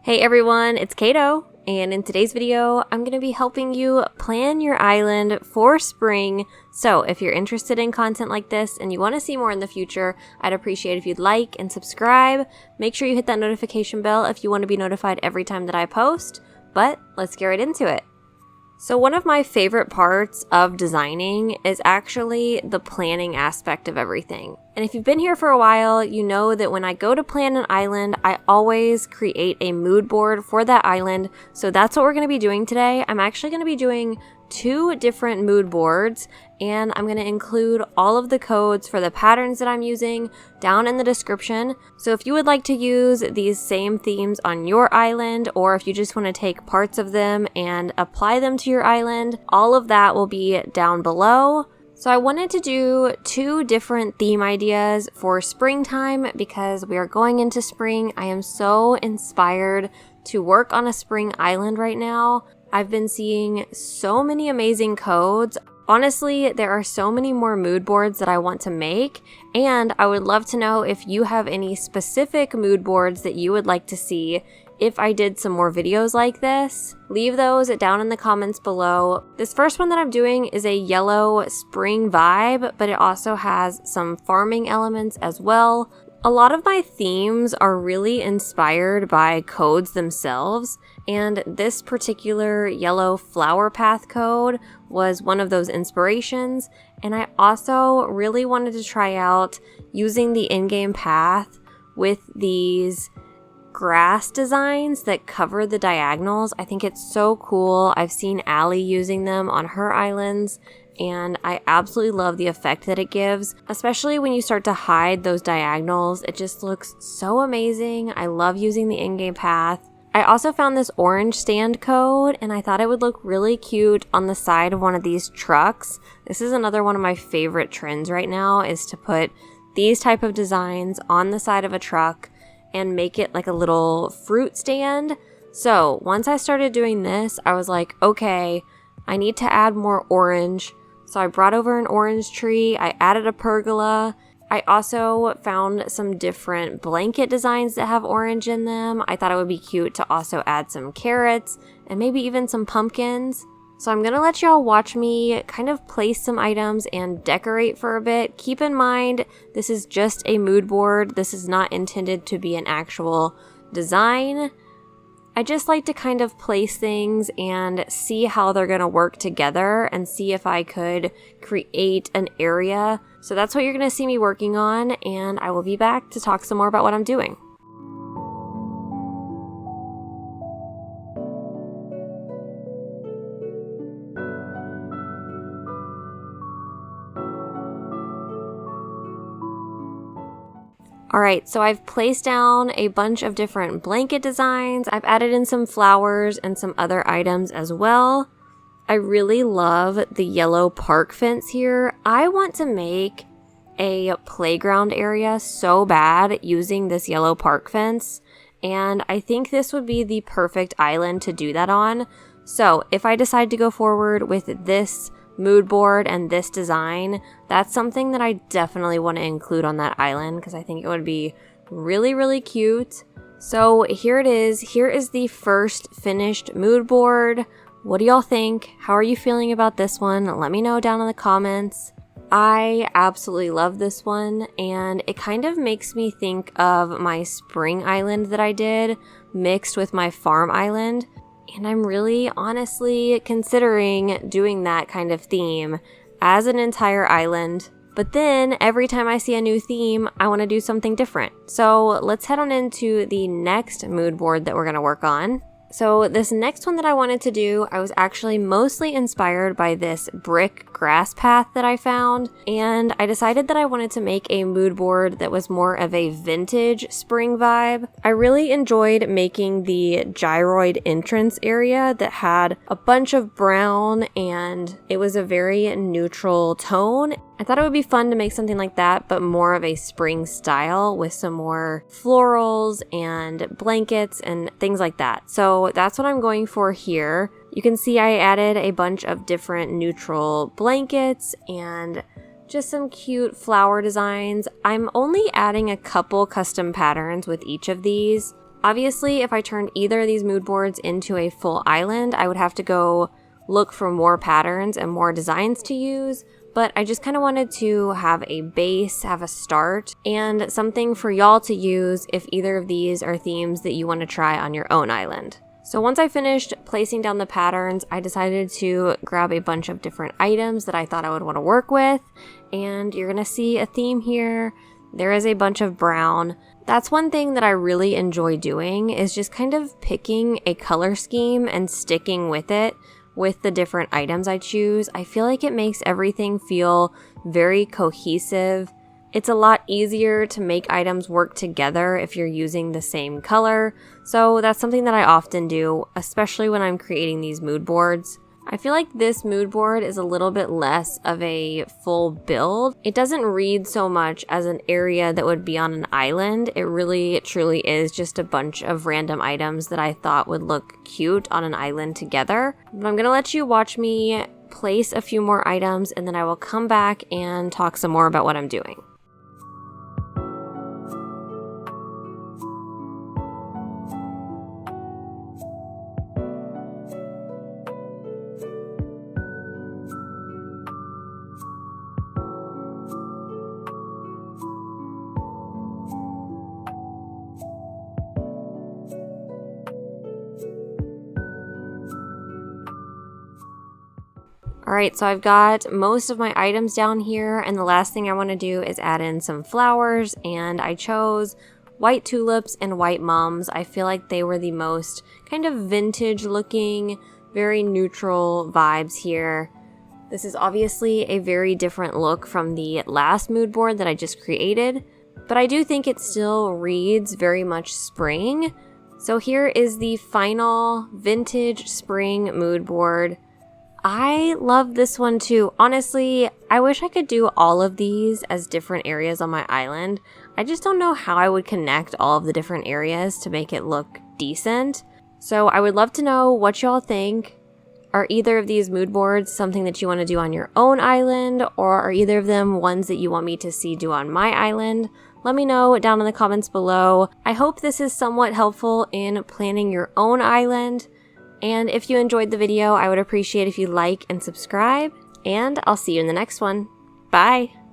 Hey everyone, it's Caito, and in today's video, I'm going to be helping you plan your island for spring. So if you're interested in content like this and you want to see more in the future, I'd appreciate if you'd like and subscribe. Make sure you hit that notification bell if you want to be notified every time that I post, but let's get right into it. So one of my favorite parts of designing is actually the planning aspect of everything. And if you've been here for a while, you know that when I go to plan an island, I always create a mood board for that island. So that's what we're going to be doing today. I'm actually going to be doing 2 different mood boards, and I'm going to include all of the codes for the patterns that I'm using down in the description. So if you would like to use these same themes on your island, or if you just want to take parts of them and apply them to your island, all of that will be down below. So I wanted to do 2 different theme ideas for springtime because we are going into spring. I am so inspired to work on a spring island right now. I've been seeing so many amazing codes. Honestly, there are so many more mood boards that I want to make, and I would love to know if you have any specific mood boards that you would like to see if I did some more videos like this. Leave those down in the comments below. This first one that I'm doing is a yellow spring vibe, but it also has some farming elements as well. A lot of my themes are really inspired by codes themselves, and this particular yellow flower path code was one of those inspirations. And I also really wanted to try out using the in-game path with these grass designs that cover the diagonals. I think it's so cool. I've seen Allie using them on her islands, and I absolutely love the effect that it gives, especially when you start to hide those diagonals. It just looks so amazing. I love using the in-game path. I also found this orange stand code, and I thought it would look really cute on the side of one of these trucks. This is another one of my favorite trends right now, is to put these type of designs on the side of a truck and make it like a little fruit stand. So once I started doing this, I was like, okay, I need to add more orange. So I brought over an orange tree, I added a pergola. I also found some different blanket designs that have orange in them. I thought it would be cute to also add some carrots and maybe even some pumpkins. So I'm gonna let y'all watch me kind of place some items and decorate for a bit. Keep in mind, this is just a mood board. This is not intended to be an actual design. I just like to kind of place things and see how they're gonna work together and see if I could create an area. So that's what you're gonna see me working on, and I will be back to talk some more about what I'm doing. Alright, so I've placed down a bunch of different blanket designs. I've added in some flowers and some other items as well. I really love the yellow park fence here. I want to make a playground area so bad using this yellow park fence, and I think this would be the perfect island to do that on. So if I decide to go forward with this mood board and this design, that's something that I definitely want to include on that island because I think it would be really, really cute. So here it is. Here is the first finished mood board. What do y'all think? How are you feeling about this one? Let me know down in the comments. I absolutely love this one, and it kind of makes me think of my spring island that I did mixed with my farm island. And I'm really honestly considering doing that kind of theme as an entire island. But then every time I see a new theme, I want to do something different. So let's head on into the next mood board that we're going to work on. So this next one that I wanted to do, I was actually mostly inspired by this brick grass path that I found, and I decided that I wanted to make a mood board that was more of a vintage spring vibe. I really enjoyed making the gyroid entrance area that had a bunch of brown, and it was a very neutral tone. I thought it would be fun to make something like that, but more of a spring style with some more florals and blankets and things like that. So that's what I'm going for here. You can see I added a bunch of different neutral blankets and just some cute flower designs. I'm only adding a couple custom patterns with each of these. Obviously, if I turned either of these mood boards into a full island, I would have to go look for more patterns and more designs to use, but I just kind of wanted to have a base, have a start, and something for y'all to use if either of these are themes that you want to try on your own island. So once I finished placing down the patterns, I decided to grab a bunch of different items that I thought I would want to work with, and you're going to see a theme here. There is a bunch of brown. That's one thing that I really enjoy doing, is just kind of picking a color scheme and sticking with it with the different items I choose. I feel like it makes everything feel very cohesive. It's a lot easier to make items work together if you're using the same color, so that's something that I often do, especially when I'm creating these mood boards. I feel like this mood board is a little bit less of a full build. It doesn't read so much as an area that would be on an island. It really, truly is just a bunch of random items that I thought would look cute on an island together. But I'm gonna let you watch me place a few more items, and then I will come back and talk some more about what I'm doing. Alright, so I've got most of my items down here, and the last thing I want to do is add in some flowers, and I chose white tulips and white mums. I feel like they were the most kind of vintage looking, very neutral vibes here. This is obviously a very different look from the last mood board that I just created, but I do think it still reads very much spring. So here is the final vintage spring mood board. I love this one too. Honestly, I wish I could do all of these as different areas on my island. I just don't know how I would connect all of the different areas to make it look decent. So I would love to know what y'all think. Are either of these mood boards something that you want to do on your own island, or are either of them ones that you want me to see do on my island? Let me know down in the comments below. I hope this is somewhat helpful in planning your own island. And if you enjoyed the video, I would appreciate if you like and subscribe, and I'll see you in the next one. Bye!